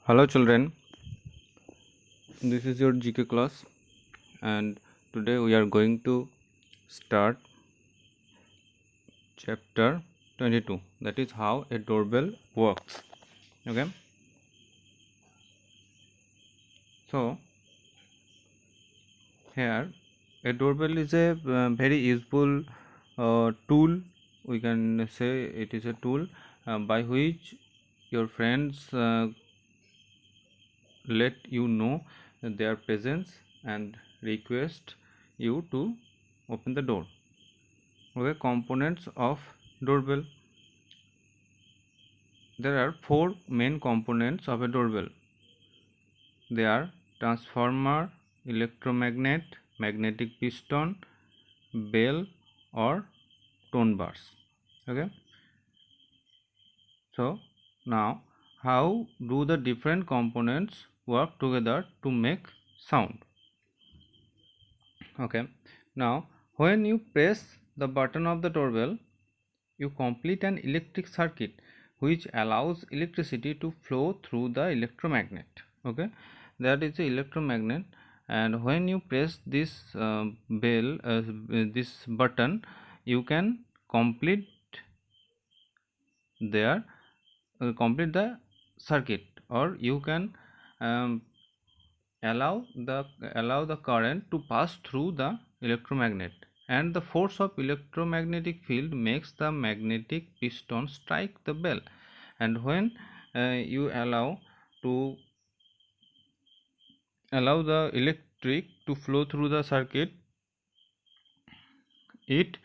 Hello children, this is your GK class and today we are going to start chapter 22, that is how a doorbell works. Okay, so here a doorbell is a very useful tool. We can say it is a tool by which your friends let you know their presence and request you to open the door. Okay, components of doorbell. There are four main components of a doorbell. They are transformer, electromagnet, magnetic piston, bell or tone bars. Okay, so now how do the different components work together to make sound? Okay, now when you press the button of the doorbell, you complete an electric circuit which allows electricity to flow through the electromagnet. Okay, that is the electromagnet, and when you press this this button, you can complete there complete the circuit, or you can um, allow the current to pass through the electromagnet, and the force of electromagnetic field makes the magnetic piston strike the bell, and when you allow the electric to flow through the circuit, it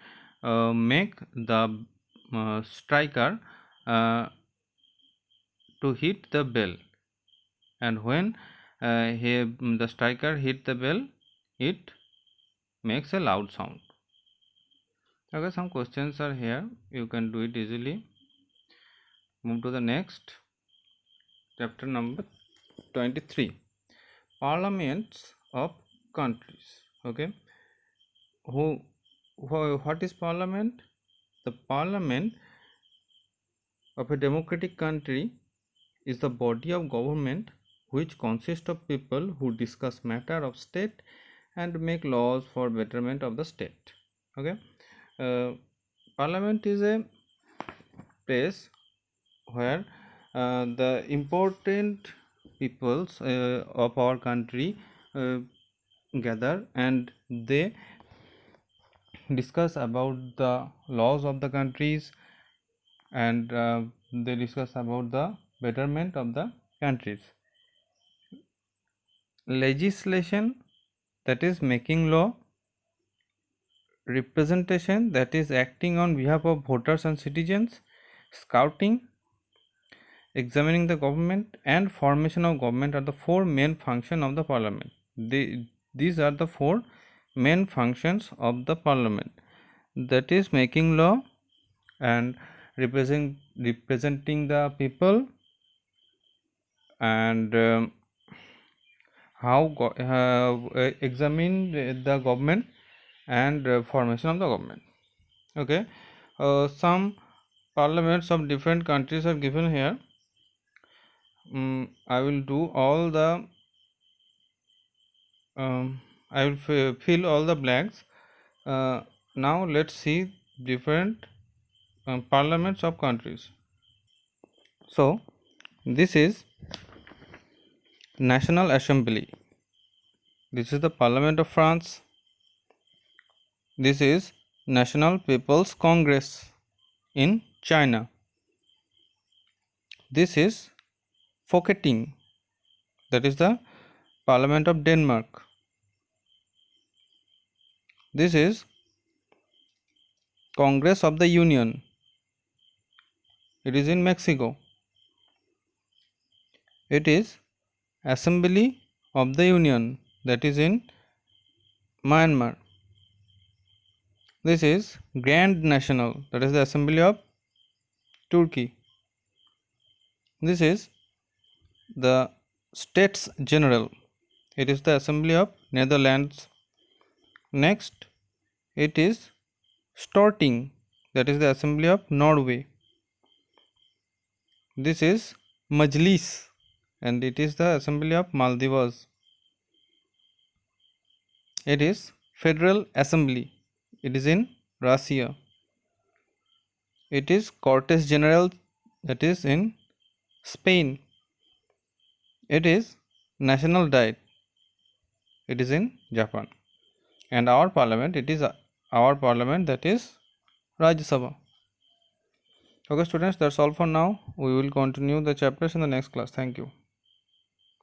make the striker uh, to hit the bell, and when the striker hit the bell, it makes a loud sound. Okay, some questions are here, you can do it easily. Move to the next chapter number 23, parliaments of countries. Okay, what is parliament? The parliament of a democratic country is the body of government which consists of people who discuss matter of state and make laws for betterment of the state. Okay, uh, parliament is a place where the important peoples of our country uh, gather, and they discuss about the laws of the countries, and they discuss about the betterment of the countries. Legislation, that is making law. Representation, that is acting on behalf of voters and citizens. Scouting, examining the government, and formation of government are the four main functions of the parliament. These are the four main functions of the parliament, that is making law and representing the people, and examine the government, and formation of the government. Okay, some parliaments of different countries are given here. I will do all the I will fill all the blanks. Now let's see different parliaments of countries. So this is National Assembly. This is the Parliament of France. This is National People's Congress in China. This is Folketing, that is the Parliament of Denmark. This is Congress of the Union. It is in Mexico. It is Assembly of the Union, that is in Myanmar. This is Grand National, that is the Assembly of Turkey. This is the States General. It is the Assembly of Netherlands. Next, it is Storting, that is the Assembly of Norway. This is Majlis, and it is the Assembly of Maldives. It is Federal Assembly. It is in Russia. It is Cortes General, that is in Spain. It is National Diet. It is in Japan. And our parliament, it is our parliament, that is Rajya Sabha. Okay students, that's all for now. We will continue the chapters in the next class. Thank you.